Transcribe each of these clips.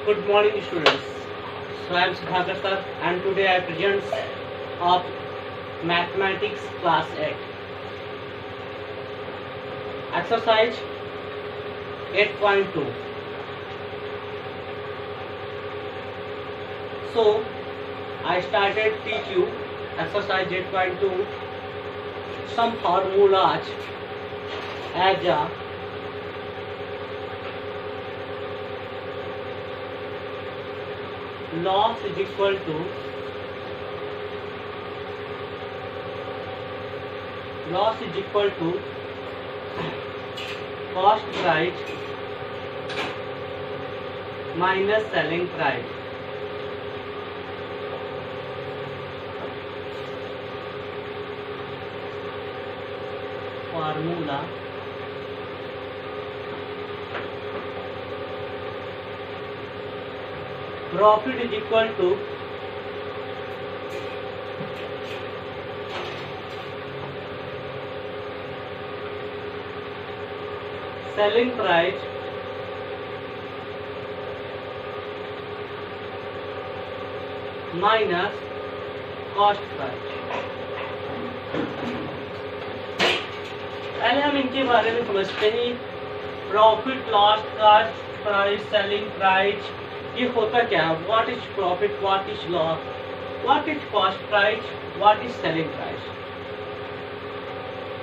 Good morning, students. So I am Sudhakar sir, and today I present of mathematics class 8. Exercise 8.2. So I started teach you exercise 8.2 some formulas as a loss is equal to cost price minus selling price. Formula profit is equal to selling price minus cost price. पहले हम इनके बारे में समझते हैं। Profit, loss, cost price, selling price, ये होता क्या है? What is profit, what is loss, what is cost price, what is selling price.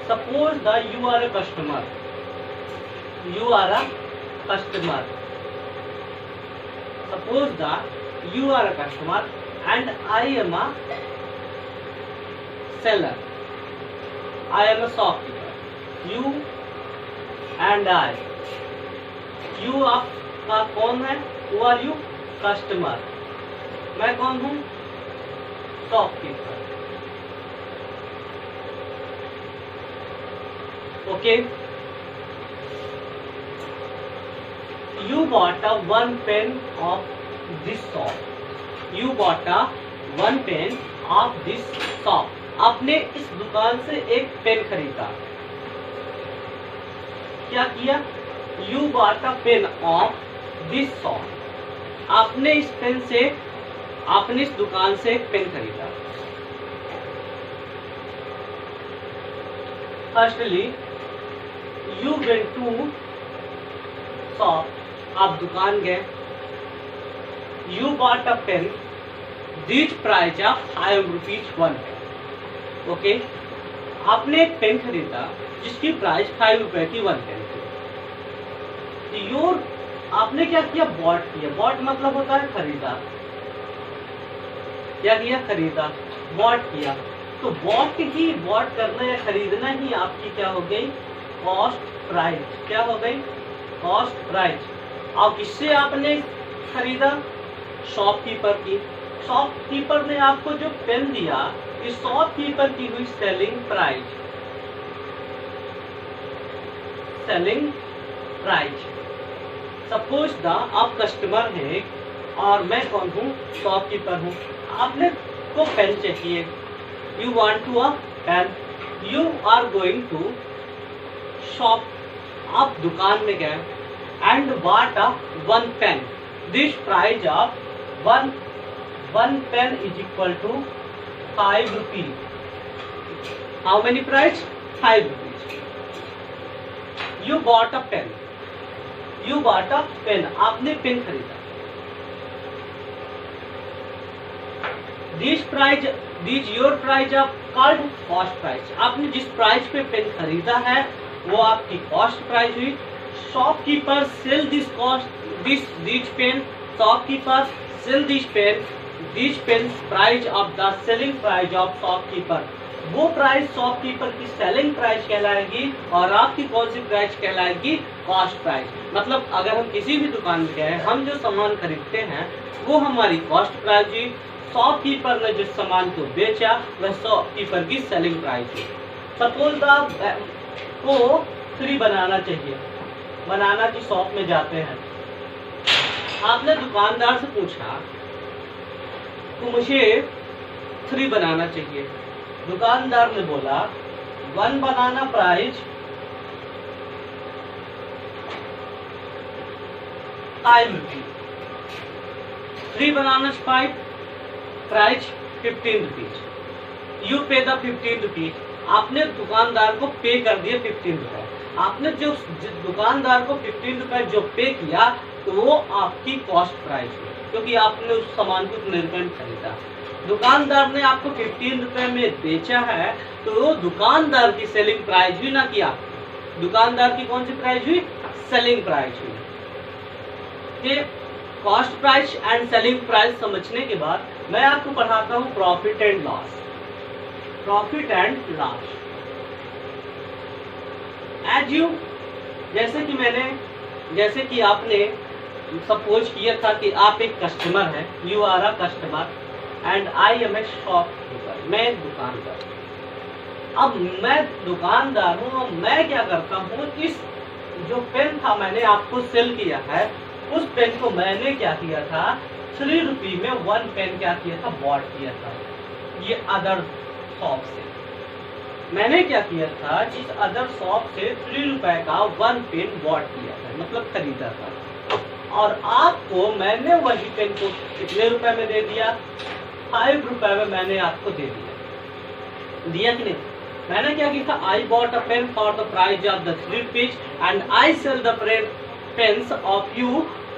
Suppose that you are a customer, suppose that you are a customer and I am a seller, I am a shopkeeper. You and I, you आपका कौन है? Who are you? Customer. मैं कौन हूँ? Shopkeeper. Okay. You bought a one pen of this shop. You bought a one pen of this shop. आपने इस दुकान से एक पेन खरीदा. क्या किया? You bought a pen of this shop. आपने इस पेन से, आपने इस दुकान से एक पेन खरीदा. Firstly, you went to shop. आप दुकान गए. You bought a pen. This price of 5 rupees one pen. Okay. आपने एक पेन खरीदा जिसकी प्राइस 5 रुपए की वन पेन थी. योर आपने क्या किया? बॉट किया. बॉट मतलब होता है खरीदा. क्या किया? खरीदा. बॉट किया. तो बॉट करना या खरीदना ही आपकी क्या हो गई? Cost price. क्या हो गई? Cost price. और किससे आपने खरीदा? शॉपकीपर की. शॉपकीपर ने आपको जो पेन दिया, इस शॉपकीपर की हुई selling price. Selling price. Suppose the आप कस्टमर हैं और मैं कौन हूँ? शॉपकीपर हूँ. आपने को पेन चाहिए. You want to a pen. You are going to shop. आप दुकान में गए and bought a one pen. This price of one pen is equal to 5 rupees. How many price? 5 rupees. You bought a pen. You bought a pen. आपने pen खरीदा. This your price of called cost price. आपने जिस price पे pen खरीदा है वो आपकी cost price हुई. Shopkeeper sell this pen. Shopkeeper sell this pen price of the selling price of shopkeeper. वो प्राइस शॉपकीपर की सेलिंग प्राइस कहलाएगी और आपकी कौन सी प्राइस कहलाएगी? Cost price. मतलब अगर हम किसी भी दुकान में गए, हम जो सामान खरीदते हैं वो हमारी कॉस्ट प्राइस हुई. शॉपकीपर ने जिस सामान को बेचा वह शॉपकीपर की सेलिंग प्राइस हुई. सपोज आपको 3 बनाना चाहिए. बनाना की शॉप में जाते हैं. आपने दुकानदार से पूछा तो मुझे 3 बनाना चाहिए. दुकानदार ने बोला 1 banana price 5 rupees. 3 bananas 5, price 15 rupees, you pay the 15 rupees. आपने दुकानदार को पे कर दिया 15 रुपए। आपने जो दुकानदार को 15 रुपए जो पे किया तो वो आपकी कॉस्ट प्राइस हुई, क्योंकि आपने उस सामान को इतने रुपए में खरीदा। दुकानदार ने आपको 15 रुपए में बेचा है तो वो दुकानदार की सेलिंग प्राइस हुई, ना कि आपकी। दुकानदार की कौन सी प्राइस हुई? सेलिंग प्राइस हुई। ये cost price and selling price समझने के बाद मैं आपको पढ़ाता हूँ profit and loss. Profit and loss as you, जैसे कि आपने सपोज किया था कि आप एक कस्टमर हैं, you are a customer and I am a shopkeeper, मैं एक दुकानदार। अब मैं दुकानदार हूँ, अब मैं क्या करता हूँ, इस जो पेन था मैंने आपको सेल किया है, उस पेन को मैंने क्या किया था, 3 रुपये में 1 पेन क्या किया था, बॉट किया था। ये अदर शॉप से मैंने क्या किया था, इस अदर शॉप से 3 रुपए का 1 पेन बॉट किया था, मतलब खरीदा था। और आपको मैंने वही पेन को कितने रुपए में दे दिया, 5 रुपए में मैंने आपको दे दिया कि नहीं? मैंने क्या किया था, I bought a pen for the price of the 3 rupees and I sell the pens of you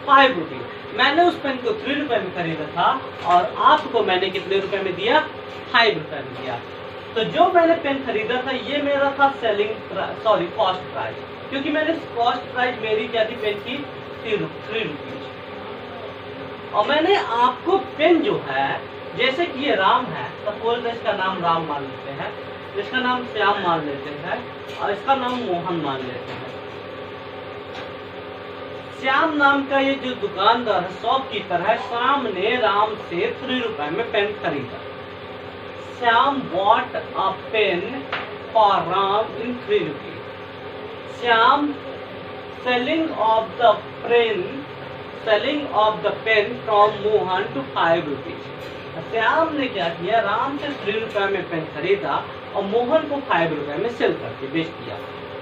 5 rupees. मैंने उस पेन को 3 रुपए में खरीदा था और आपको मैंने कितने रुपए में दिया, 5 रुपए में दिया। तो जो मैंने पेन खरीदा था ये मेरा था कॉस्ट प्राइस, क्योंकि मैंने कॉस्ट प्राइस मेरी क्या थी, पेन की 3 रुपीज। और मैंने आपको पेन जो है, जैसे कि ये राम है, सपोज इसका नाम राम मान लेते हैं, इसका नाम श्याम मान लेते हैं और इसका नाम मोहन मान लेते हैं। श्याम नाम का ये जो दुकानदार है, शॉपकीपर है, श्याम ने राम से 3 रुपए में पेन खरीदा। Shyam bought a pen for Ram in 3 rupees. Shyam selling of the pen from Mohan to 5 rupees. Shyam ने क्या किया, राम से 3 रुपए में पेन खरीदा और मोहन को 5 रुपए में सेल करके बेच दिया।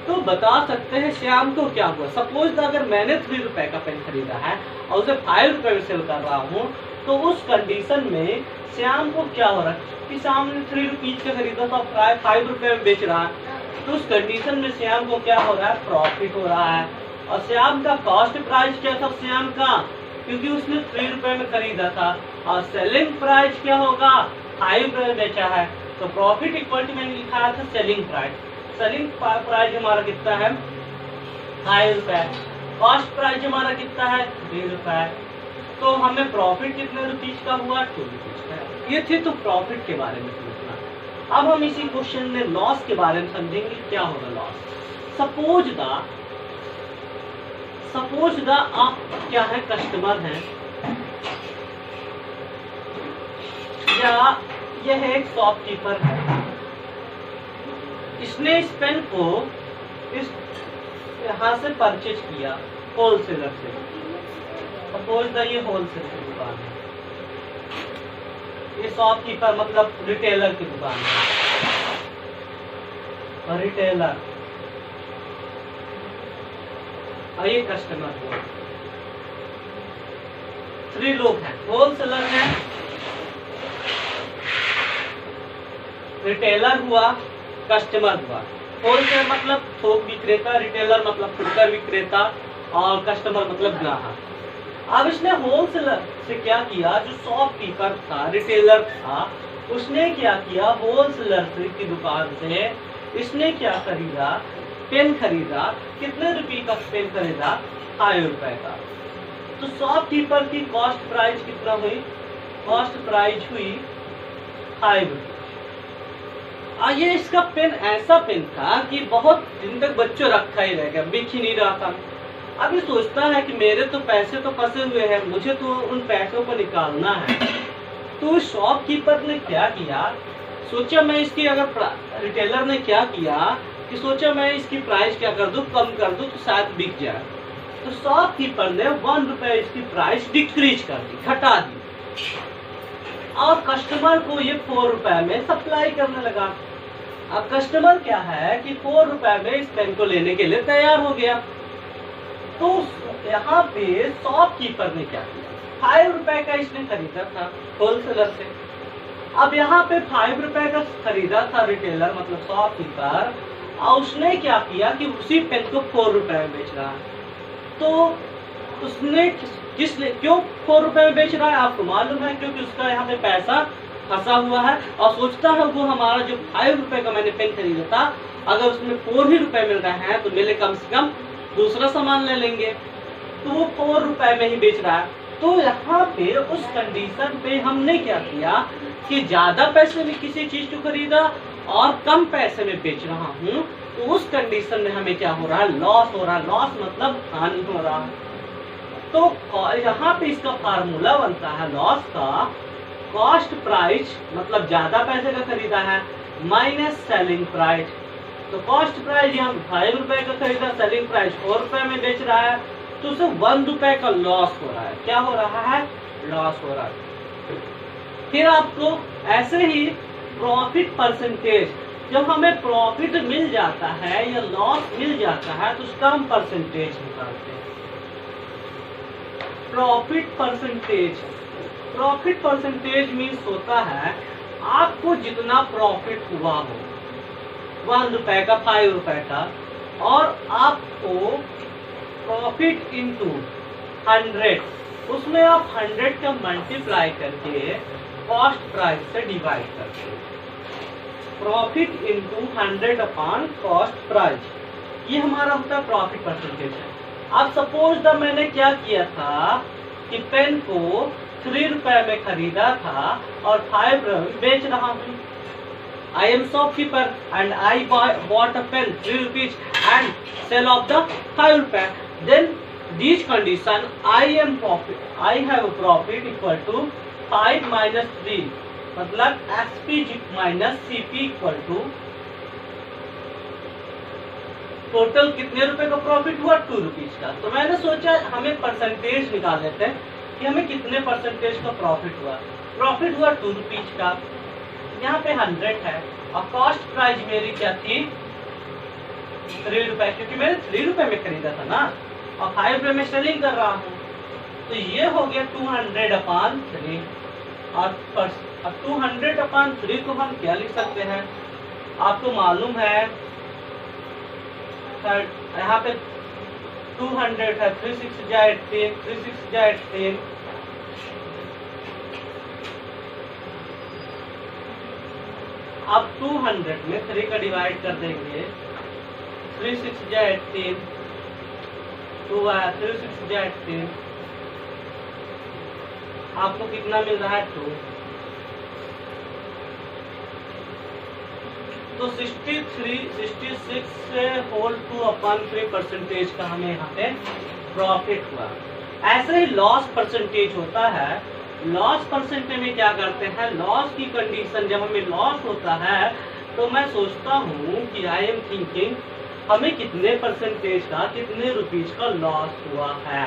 तो बता सकते हैं श्याम को क्या हुआ। सपोज अगर मैंने 3 रुपए का पेन खरीदा है और उसे 5 रुपए में सेल कर रहा हूँ, तो उस कंडीशन में श्याम को क्या हो रहा है कि श्याम ने 3 रुपीज का खरीदा था, 5 रुपए में बेच रहा है। तो उस कंडीशन में श्याम को क्या हो रहा है, प्रॉफिट हो रहा है। और श्याम का कॉस्ट प्राइस क्या था श्याम का, क्योंकि उसने 3 रुपए में खरीदा था, और सेलिंग प्राइस क्या होगा, 5 रुपए में बेचा है। तो प्रॉफिट इक्वल टू मैंने लिखा था सेलिंग प्राइस। सेलिंग प्राइस हमारा कितना है, 5 रुपए। कॉस्ट प्राइस हमारा कितना है, 3 रुपए। तो हमें प्रॉफिट कितने रुपीज का हुआ, 2 रुपीज का। ये थे तो प्रॉफिट के बारे में समझना। अब हम इसी क्वेश्चन में लॉस के बारे में समझेंगे, क्या होगा लॉस। सपोज द आप क्या है, कस्टमर हैं, या यह एक शॉपकीपर है, इसने इस पेन को इस यहाँ से परचेज किया होलसेलर से। सपोज द ये होलसेल की दुकान है, ये शॉपकीपर मतलब रिटेलर की दुकान है, और रिटेलर और ये कस्टमर हुआ। 3 लोग हैं, होलसेलर है, रिटेलर हुआ, कस्टमर हुआ। होलसेलर मतलब थोक विक्रेता, रिटेलर मतलब फुटकर विक्रेता, और कस्टमर मतलब ग्राहक। अब इसने होलसेलर से क्या किया, जो शॉपकीपर था, रिटेलर था, उसने क्या किया, होलसेलर की दुकान से इसने क्या खरीदा, पेन खरीदा। कितने रुपए का पेन खरीदा, 5 रुपए का। तो शॉपकीपर की कॉस्ट प्राइस कितना हुई, कॉस्ट प्राइस हुई 5 रुपए। ये इसका पेन ऐसा पेन था कि बहुत दिन तक बच्चों रखा ही रह गया, बिक ही नहीं रहा था। अब ये सोचता है कि मेरे तो पैसे तो फंसे हुए हैं, मुझे तो उन पैसों को निकालना है। तो शॉपकीपर ने क्या किया, सोचा मैं इसकी, अगर रिटेलर ने क्या किया कि सोचा मैं इसकी प्राइस क्या कर दूं, कम कर दूं तो शायद बिक जाए। तो शॉपकीपर ने 1 रुपए इसकी प्राइस डिक्रीज कर दी, घटा दी, और कस्टमर को ये 4 रुपए में सप्लाई करने लगा। अब कस्टमर क्या है कि 4 रुपए में इस पेन को लेने के लिए तैयार हो गया। तो यहाँ पे शॉपकीपर ने क्या किया, 5 रुपए का इसने खरीदा था होलसेलर से। अब यहाँ पे 5 रुपए का खरीदा था रिटेलर मतलब शॉपकीपर, और उसने क्या किया कि उसी पेन को 4 रुपए में बेच रहा है। तो उसने क्यों 4 रुपए में बेच रहा है आपको मालूम है, क्योंकि उसका यहाँ पे पैसा फंसा हुआ है और सोचता है वो हमारा जो 5 रुपए का मैंने पेन खरीदा था, अगर उसमें 4 ही रुपए मिल रहे हैं तो मेरे कम से कम दूसरा सामान ले लेंगे, तो वो 4 रुपए में ही बेच रहा है। तो यहाँ पे उस कंडीशन पे हमने क्या किया कि ज्यादा पैसे में किसी चीज को खरीदा और कम पैसे में बेच रहा हूँ, तो उस कंडीशन में हमें क्या हो रहा है, लॉस हो रहा है। लॉस मतलब हानि हो रहा है। तो यहाँ पे इसका फार्मूला बनता है लॉस का, कॉस्ट प्राइस मतलब ज्यादा पैसे का खरीदा है माइनस सेलिंग प्राइस। तो कॉस्ट प्राइस यहाँ 5 रुपए का खरीदा, सेलिंग प्राइस 4 रुपए में बेच रहा है, तो उसे 1 रुपए का लॉस हो रहा है। क्या हो रहा है, लॉस हो रहा है। फिर आपको ऐसे ही प्रॉफिट परसेंटेज, जब हमें प्रॉफिट मिल जाता है या लॉस मिल जाता है तो उसका हम परसेंटेज निकालते हैं। प्रॉफिट परसेंटेज मीन्स होता है आपको जितना प्रॉफिट हुआ हो 1 रुपए का 5 रुपए का, और आपको प्रॉफिट इंटू 100, उसमें आप 100 का मल्टीप्लाई करके कॉस्ट प्राइस से डिवाइड करते हैं। Profit into 100 upon cost price, ये हमारा होता है प्रॉफिट परसेंटेज है। अब सपोज द मैंने क्या किया था कि पेन को 3 रुपए में खरीदा था और 5 रुपए में बेच रहा हूँ। I am shopkeeper and I bought a pen 3 rupees and sell of the 5 rupees. Then these condition I have a profit equal to 5 minus 3, मतलब SP minus CP equal to total कितने रुपए का प्रॉफिट हुआ, 2 rupees का। तो मैंने सोचा हमें परसेंटेज निकाल लेते हैं कि हमें कितने परसेंटेज का प्रॉफिट हुआ। प्रॉफिट हुआ 2 रुपीज का, यहाँ पे 100 है, और कॉस्ट प्राइस मेरी क्या थी 3 रुपए, क्योंकि मैंने 3 रुपए में खरीदा था ना, और 5 रुपए में सेलिंग कर रहा हूँ। तो ये हो गया 200 अपॉन 3, और 200 अपॉन 3 को हम क्या लिख सकते हैं, आपको मालूम है यहाँ पे 200 है, 3 6 जा 18, 3 6 जा 18, अब 200 में 3 का डिवाइड कर देंगे, 3 6 जा 18, 2 आया, 3 6 जा 18, आपको कितना मिल रहा है 2। तो 66 से होल 2 अपॉन 3 परसेंटेज का हमें यहाँ पे प्रॉफिट हुआ। ऐसे ही लॉस परसेंटेज होता है। लॉस परसेंटेज में क्या करते हैं, लॉस की कंडीशन जब हमें लॉस होता है तो मैं सोचता हूँ कि आई एम थिंकिंग हमें कितने परसेंटेज का, कितने रुपीज का लॉस हुआ है।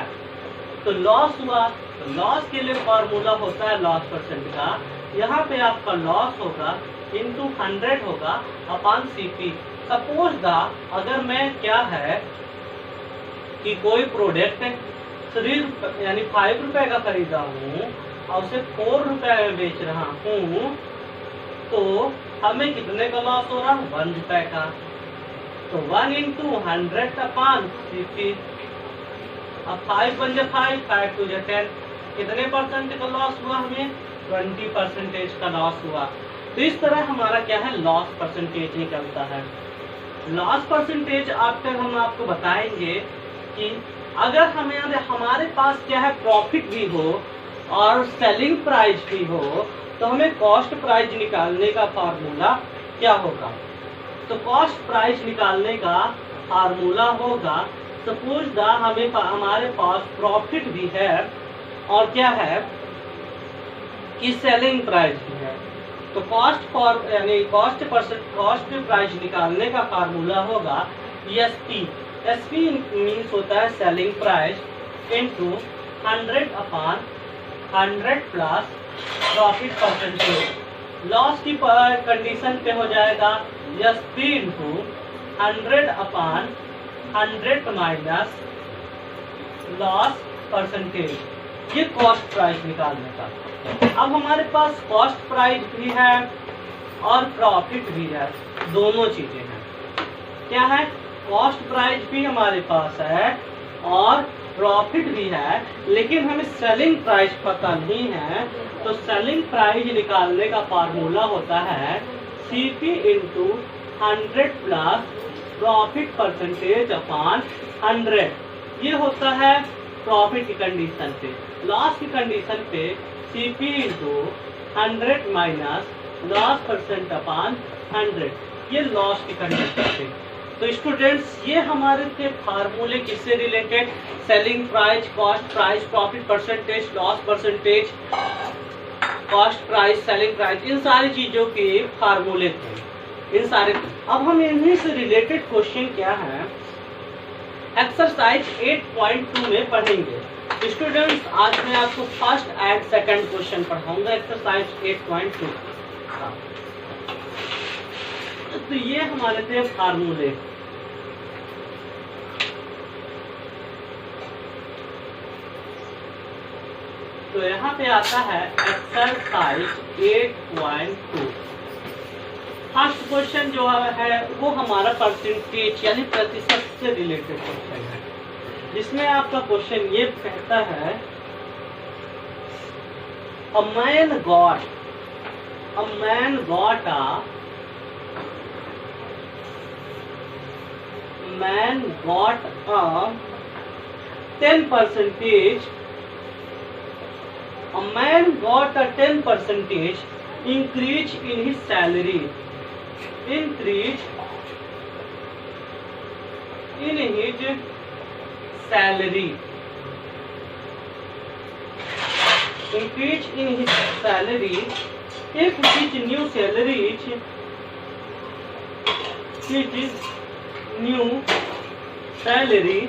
तो लॉस हुआ, तो लॉस के लिए फॉर्मूला होता है लॉस परसेंट का। यहाँ पे आपका लॉस होगा इंटू 100 होगा अपॉन CP। सपोज द अगर मैं क्या है कि कोई प्रोडक्ट 3 यानी 5 रुपए का खरीदा हूँ और उसे 4 रुपए में बेच रहा हूँ, तो हमें कितने का लॉस हो रहा है, 1 रुपए का। तो 1 इंटू 100 अपॉन CP। अब 5 बन जाए 5 2 10, कितने परसेंट का लॉस हुआ, हमें 20% का लॉस हुआ। तो इस तरह हमारा क्या है, लॉस परसेंटेज निकलता है। लॉस परसेंटेज आफ्टर हम आपको बताएंगे कि अगर हमारे पास क्या है, प्रॉफिट भी हो और सेलिंग प्राइस भी हो, तो हमें कॉस्ट प्राइस निकालने का फार्मूला क्या होगा। तो कॉस्ट प्राइस निकालने का फार्मूला होगा, सपोज द हमारे पास प्रॉफिट भी है और क्या है कि सेलिंग प्राइस भी है। तो कॉस्ट प्राइस निकालने का फार्मूला होगा SP। SP मीन्स होता है selling price into 100 upon 100 plus profit percentage. Loss की कंडीशन पे हो जाएगा SP into 100 upon 100 minus loss percentage. ये कॉस्ट प्राइस निकालने का। अब हमारे पास कॉस्ट प्राइस भी है और प्रॉफिट भी है, दोनों चीजें हैं। क्या है? कॉस्ट प्राइस भी हमारे पास है और प्रॉफिट भी है, लेकिन हमें सेलिंग प्राइस पता नहीं है। तो सेलिंग प्राइस निकालने का फार्मूला होता है CP into 100 plus profit percentage upon 100। ये होता है प्रॉफिट की कंडीशन पे। लॉस की कंडीशन पे CP into 100 minus loss percent upon 100, ये लॉस की कंडीशन पे। तो स्टूडेंट्स ये हमारे थे फार्मूले किससे related? Selling price, cost price, profit percentage, loss percentage, cost price, selling price, इन सारी चीजों के फार्मूले थे, इन सारे। अब हम इन्हीं से रिलेटेड क्वेश्चन क्या है एक्सरसाइज 8.2 में पढ़ेंगे। स्टूडेंट्स आज मैं आपको फर्स्ट एंड सेकंड क्वेश्चन पढ़ाऊंगा एक्सरसाइज 8.2। तो ये हमारे थे फार्मूले। तो यहाँ पे आता है एक्सरसाइज 8.2। फर्स्ट क्वेश्चन जो है वो हमारा परसेंटेज यानी प्रतिशत से रिलेटेड क्वेश्चन है, जिसमें आपका क्वेश्चन ये कहता है a man got a 10% increase in his salary. Increase in his salary. Increase in his salary. If his new salary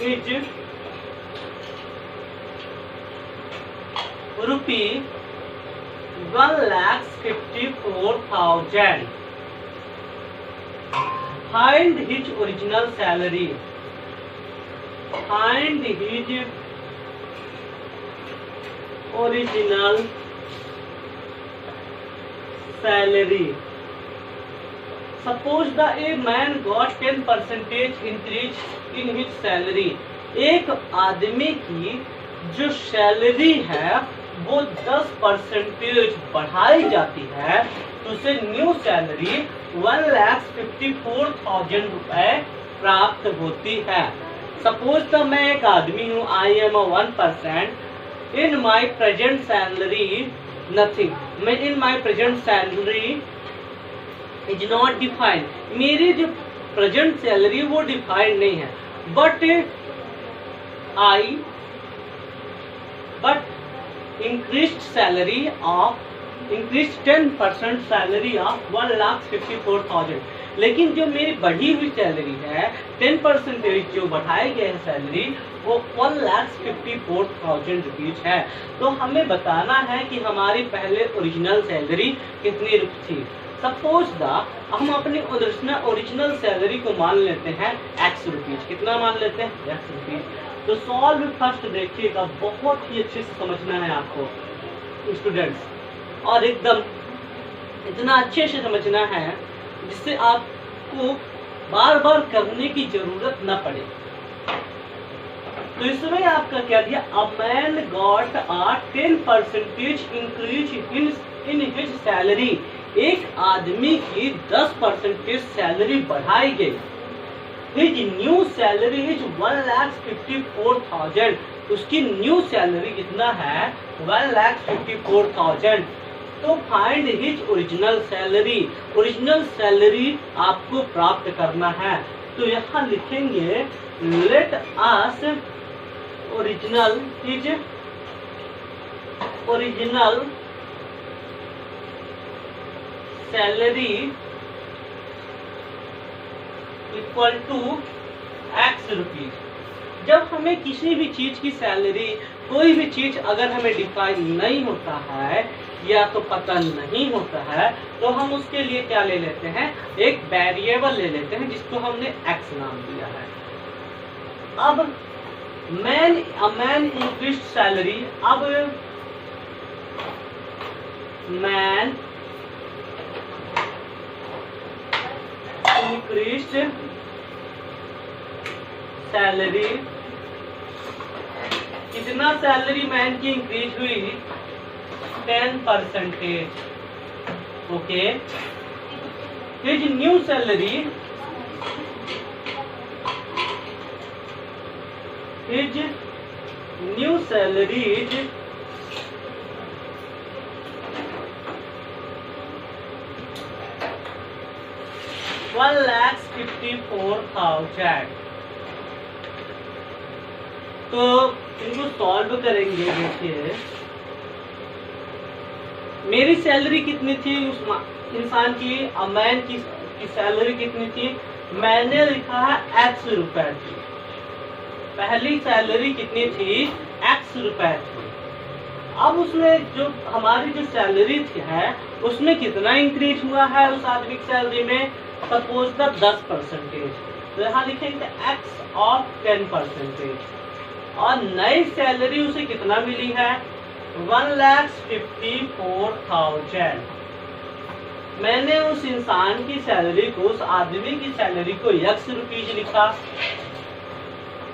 is rupee 1,54,000. Find his original salary. Find his original salary. Suppose the a man got 10% increase in his salary. एक आदमी की जो salary है वो 10% बढ़ाई जाती है, तो उसे न्यू सैलरी 1,54,000 रुपए प्राप्त होती है। सपोज तो मैं एक आदमी हूँ, I am 1%, in my present salary nothing, मैं in my present salary is not defined, मेरी जो प्रेजेंट सैलरी वो डिफाइंड नहीं है, बट increased 10% सैलरी ऑफ 1,54,000। लेकिन जो मेरी बढ़ी हुई सैलरी है 10% जो बढ़ाई गई है सैलरी वो 1,54,000 रुपीज है। तो हमें बताना है कि हमारी पहले ओरिजिनल सैलरी कितनी थी। सपोज हम अपनी ओरिजिनल सैलरी को मान लेते हैं x रुपीज। कितना मान लेते हैं? x rupees. तो सॉल्व फर्स्ट देखिएगा, बहुत ही अच्छे से समझना है आपको स्टूडेंट्स, और एकदम इतना अच्छे से समझना है जिससे आपको बार बार करने की जरूरत न पड़े। तो इसमें आपका क्या दिया? A man got a 10% increase in his salary. एक आदमी की 10% सैलरी बढ़ाई गई। His new salary is 1,54,000. उसकी न्यू सैलरी कितना है? 1,54,000। तो find his original salary. Original salary आपको प्राप्त करना है। तो यहाँ लिखेंगे let us original salary equal to x rupees. जब हमें किसी भी चीज की सैलरी, कोई भी चीज अगर हमें डिफाइन नहीं होता है या तो पता नहीं होता है, तो हम उसके लिए क्या ले लेते हैं? एक वेरिएबल ले लेते हैं जिसको हमने x नाम दिया है। अब मैन इंक्रीज सैलरी। अब मैन इंक्रीज सैलरी, कितना सैलरी मैन की इंक्रीज हुई? 10%। Okay, his new salary, his new salary is 1,54,000। तो इनको सॉल्व करेंगे। देखिए मेरी सैलरी कितनी थी उस इंसान की, मैन की सैलरी कितनी थी? मैंने लिखा है x रुपए थी। पहली सैलरी कितनी थी? x रुपए थी। अब उसमें जो हमारी जो सैलरी है उसमें कितना इंक्रीज हुआ है उस आदमी की सैलरी में? Suppose the 10%। तो यहाँ लिखेंगे x ऑफ 10%। और नई सैलरी उसे कितना मिली है? 1,54,000। मैंने उस इंसान की सैलरी को, उस आदमी की सैलरी को x रुपीज लिखा,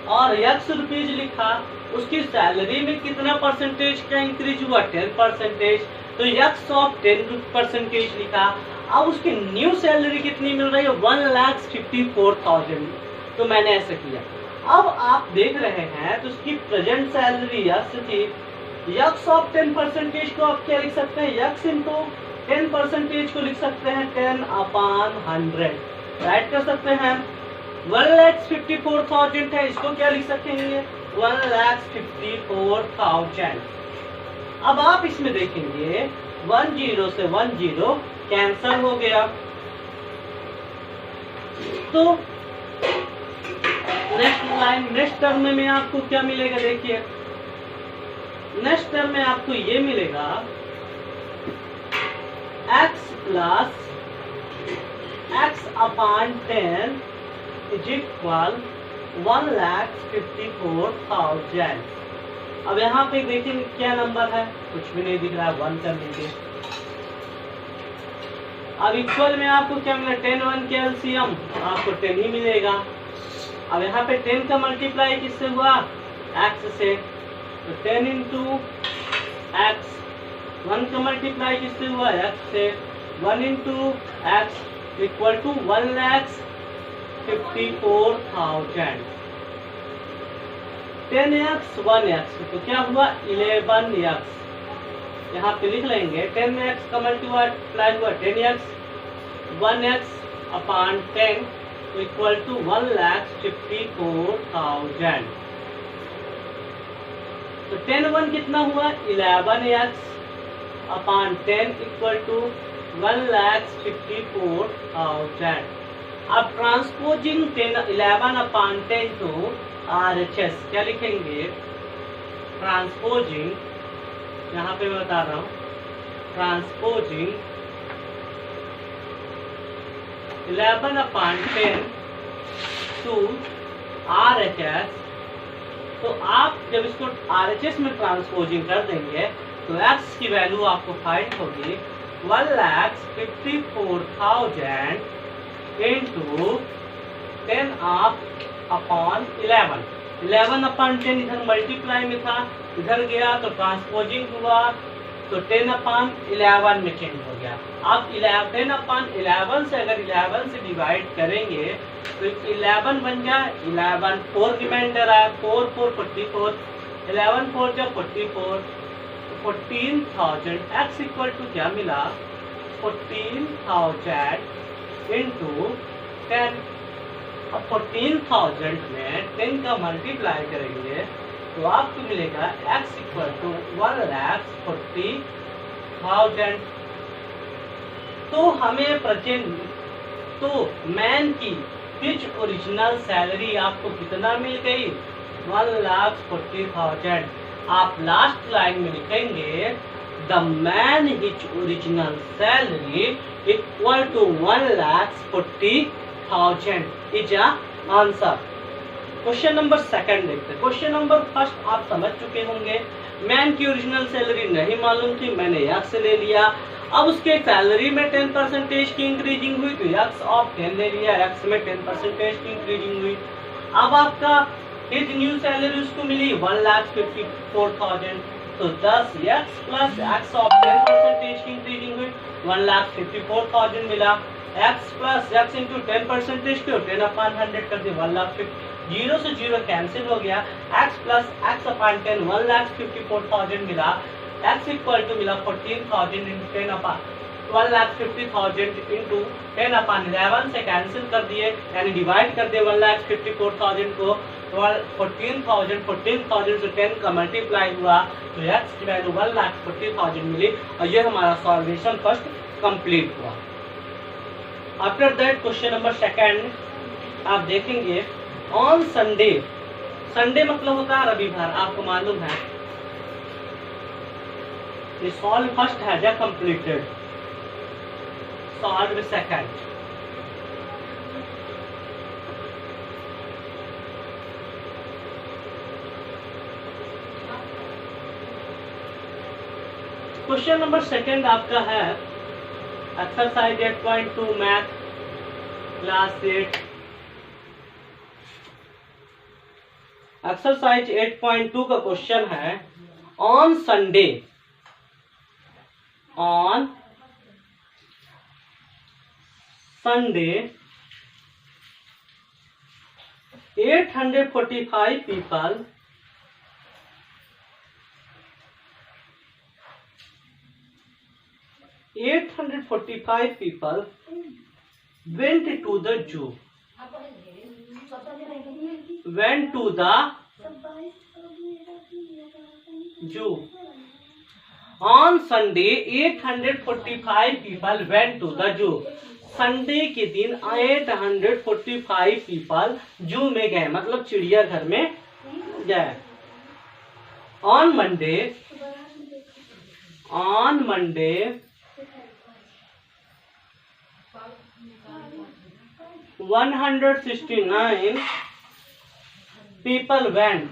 और x रुपीज लिखा, उसकी सैलरी में कितना परसेंटेज का इंक्रीज हुआ? 10%। तो x ऑफ 10% लिखा। अब उसकी न्यू सैलरी कितनी मिल रही है? 1,54,000। तो मैंने ऐसा किया। अब आप देख रहे हैं तो उसकी प्रेजेंट सैलरी x थी। x ऑफ 10% को आप क्या लिख सकते हैं? x इंटू 10% को लिख सकते हैं 10/100। राइट कर सकते हैं। 1,54,000 है, इसको क्या लिख सकेंगे? 1,54,000। अब आप इसमें देखेंगे 10 से 10 कैंसल हो गया। तो नेक्स्ट लाइन, नेक्स्ट टर्म में आपको क्या मिलेगा? देखिए नेक्स्ट टर्म में आपको ये मिलेगा x plus x/10 is equal 1,54,000। अब यहाँ पे देखेंगे क्या नंबर है? कुछ भी नहीं दिख रहा है, 1 कर लीजिए। अब इक्वल में आपको क्या मिला? 10 1 के एलसीएम, आपको 10 ही मिलेगा। अब यहाँ पे 10 का मल्टीप्लाई किससे हुआ? x से। तो 10 इंटू एक्स। 1 का मल्टीप्लाई किससे हुआ? x से। 1 into x equal to 1,54,000। 10x 1x, तो क्या हुआ? 11x। यहाँ पे लिख लेंगे 10x का मल्टीप्लाई हुआ 10x, 1x/10 इक्वल टू 1,54,000। तो 10 1 कितना हुआ? 11x/10 equal to 1,54,000। अब ट्रांसपोजिंग 11/10 टू RHS क्या लिखेंगे? ट्रांसपोजिंग, यहाँ पे मैं बता रहा हूँ, ट्रांसपोजिंग 11/10 टू RHS। तो आप जब इसको RHS में ट्रांसपोजिंग कर देंगे तो x की वैल्यू आपको फाइंड होगी 1,54,000 इंटू 10/11। 11/10 इधर मल्टीप्लाई में था, इधर गया तो ट्रांसपोजिंग हुआ, तो 10/11 में चेंज हो गया। अब 10/11 से अगर 11 से डिवाइड करेंगे तो 11 बन जाए, 11 4 रिमाइंडर आया, 4 4 44, 11 4 जब 44, 14,000। x इक्वल टू क्या मिला? 14,000 इंटू 10। अब 14,000 में 10 का मल्टीप्लाई करेंगे तो आपको मिलेगा x इक्वल टू 1,40,000। तो हमें प्रेजेंट, तो मैन की हिज ओरिजिनल सैलरी आपको कितना मिल गई? 1,40,000। आप लास्ट लाइन में लिखेंगे the man his original salary equal to 1,40,000 is answer. Question number second देखते हैं। क्वेश्चन नंबर फर्स्ट आप समझ चुके होंगे, मैन की ओरिजिनल सैलरी नहीं मालूम थी, मैंने एक्स ले लिया। अब उसके सैलरी में 10% की इंक्रीजिंग हुई तो एक्स ऑफ 10 ले लिया, एक्स में 10% की इंक्रीजिंग हुई। अब आपका हिज न्यू सैलरी उसको मिली 1,54,000, तो 10 एक्स प्लस एक्स ऑफ 10% की इंक्रीजिंग हुई 1,54,000 मिला। एक्स प्लस एक्स इंटू 10% को 10/100 कर दिया 1,50,000, 0 से 0 कैंसिल हो गया। x प्लस एक्स अपॉन 10 1,54,000 मिला। x इक्वल टू मिला 14,000 इंटू 1,50,000 इंटू 10/11 से कैंसिल कर दिए, यानी डिवाइड कर दिए 1,54,000 को 14,000 से 10 का मल्टीप्लाई हुआ तो x की वैल्यू 1,40,000 मिली और ये हमारा सॉल्वेशन फर्स्ट कंप्लीट हुआ। After that question number second आप देखेंगे ऑन संडे, संडे मतलब होता है रविवार, आपको मालूम है। ये सॉल्व फर्स्ट है या completed, solve second. Question number second आपका है एक्सरसाइज 8.2 मैथ क्लास 8। एक्सरसाइज 8.2 का क्वेश्चन है on Sunday, on Sunday 845 people went to the zoo, went to the zoo. On Sunday 845 people went to the zoo. Sunday के दिन 845 people जू में गए, मतलब चिड़ियाघर में गए। On Monday 169 people went.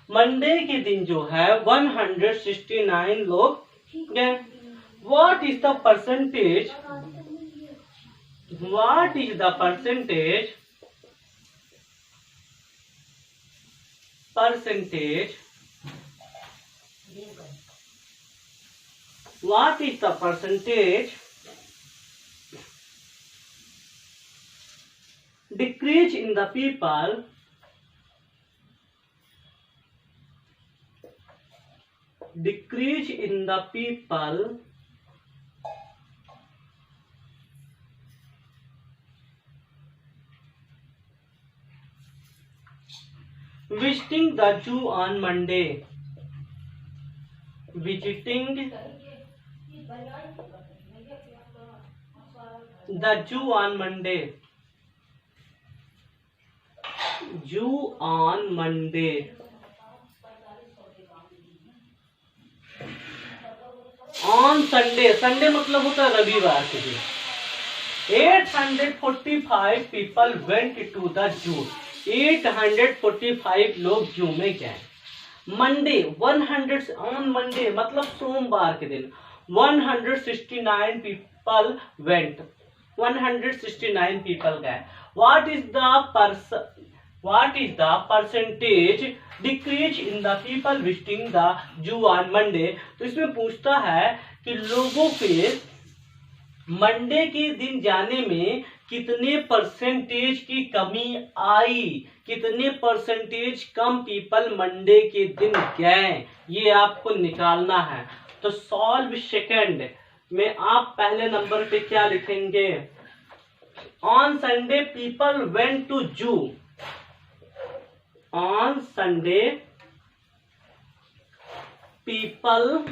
Monday के दिन जो है 169 लोग गए। What is the percentage? What is the percentage? What is the percentage decrease in the people visiting the zoo on Monday? Visiting the zoo on Monday. Zoo on Monday. On Sunday, Sunday मतलब होता है रविवार के दिन। 845 people went to the zoo, 845 लोग जू में गए। मंडे 100 ऑन मंडे मतलब सोमवार के दिन 169 पीपल वेंट, 169 पीपल गए। What is the percentage decrease in the people visiting the zoo on Monday. तो इसमें पूछता है कि लोगों के मंडे के दिन जाने में कितने परसेंटेज की कमी आई, कितने परसेंटेज कम पीपल मंडे के दिन गए, ये आपको निकालना है। तो सॉल्व सेकंड में आप पहले नंबर पे क्या लिखेंगे? On Sunday people went to zoo, on Sunday people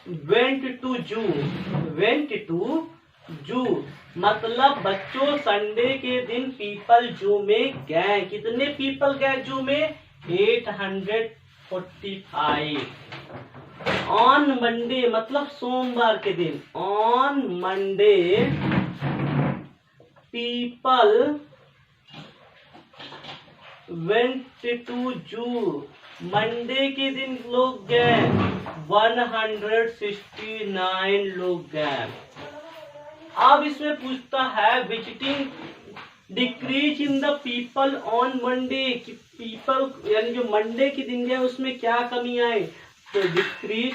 went to zoo, went to zoo मतलब बच्चों संडे के दिन पीपल जू में गए। कितने पीपल गए जू में? 845। ऑन मंडे मतलब सोमवार के दिन, on Monday people went to zoo, Monday के दिन लोग गए 169 लोग गए। अब इसमें पूछता है visiting decrease in the people on Monday, कि पीपल यानी जो मंडे के दिन गए उसमें क्या कमी आई, तो डिक्रीज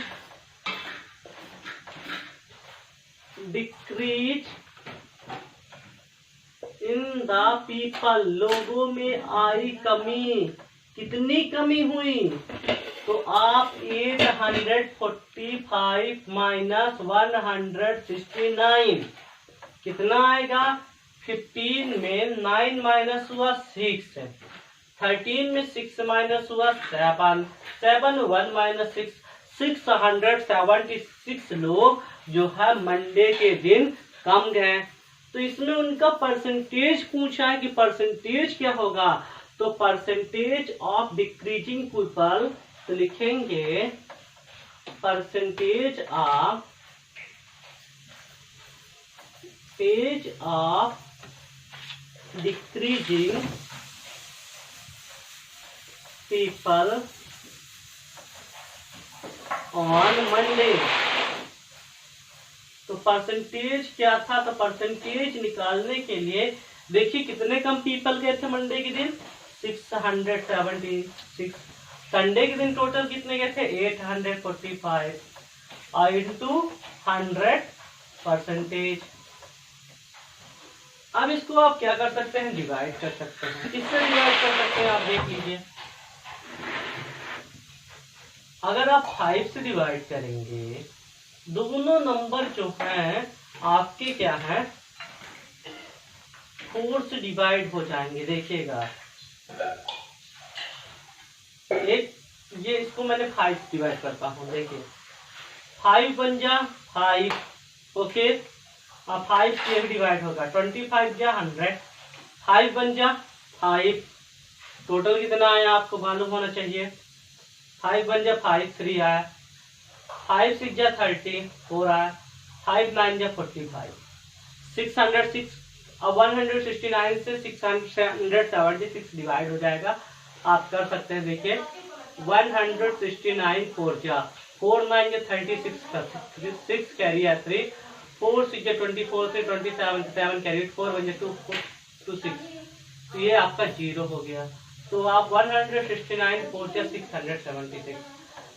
इन द पीपल, लोगों में आई कमी, कितनी कमी हुई, तो आप 845 माइनस 169 कितना आएगा, 15 में 9 माइनस हुआ 6, 13 में 6 माइनस हुआ 7, 7 1 माइनस 6, 676 लोग जो है मंडे के दिन कम गए। तो इसमें उनका परसेंटेज पूछा है कि परसेंटेज क्या होगा, तो परसेंटेज ऑफ डिक्रीजिंग पीपल, तो लिखेंगे percentage of decreasing people on Monday. तो परसेंटेज क्या था, तो परसेंटेज निकालने के लिए देखिए कितने कम पीपल गए थे मंडे के दिन, 676। संडे के दिन टोटल कितने गए थे, 845 और इंटू 100 परसेंटेज। अब इसको आप क्या कर सकते हैं, डिवाइड कर सकते हैं। किससे डिवाइड कर सकते हैं आप देख लीजिए, अगर आप 5 से डिवाइड करेंगे, दोनों नंबर जो हैं आपके क्या हैं, 4 से डिवाइड हो जाएंगे। देखिएगा एक ये इसको मैंने 5 डिवाइड करता हूँ, देखिए 5 बन जा 5, ओके, और 5 से डिवाइड होगा 25 जा 100, 5 बन जा 5, टोटल कितना आया आपको मालूम होना चाहिए, 5 बन जा 5 3 आया, 5 6 जा 30 4 आया, 5 9 जा 45, 606। अब 169 से 676 डिवाइड हो जाएगा, आप कर सकते हैं। देखिए 169 4 जा 4 9 जा 36 का 6 कैरी है 3, 4 6 जा 24 से 27 7 कैरी 4 बन जा 2 6, तो ये आपका 0 हो गया। तो आप 169 4 जा 676,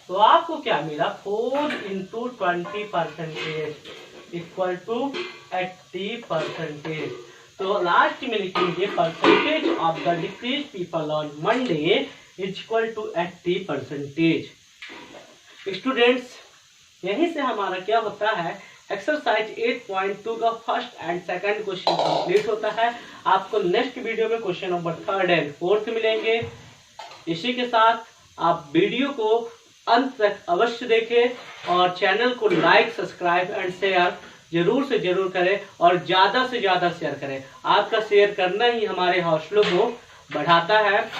तो आपको क्या मिला, 4 इंटू 20% इक्वल टू 80%। तो लास्ट में लिखेंगे percentage of the decrease people on Monday is equal to 80%। Students, यहीं से हमारा क्या होता है, एक्सरसाइज 8.2 का first and second question complete होता है। आपको नेक्स्ट वीडियो में question number 3rd and 4th मिलेंगे। इसी के साथ आप वीडियो को अंत तक अवश्य देखें और चैनल को लाइक सब्सक्राइब एंड शेयर जरूर से जरूर करें और ज़्यादा से ज़्यादा शेयर करें। आपका शेयर करना ही हमारे हौसलों को बढ़ाता है।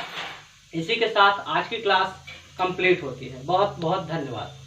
इसी के साथ आज की क्लास कंप्लीट होती है। बहुत बहुत धन्यवाद।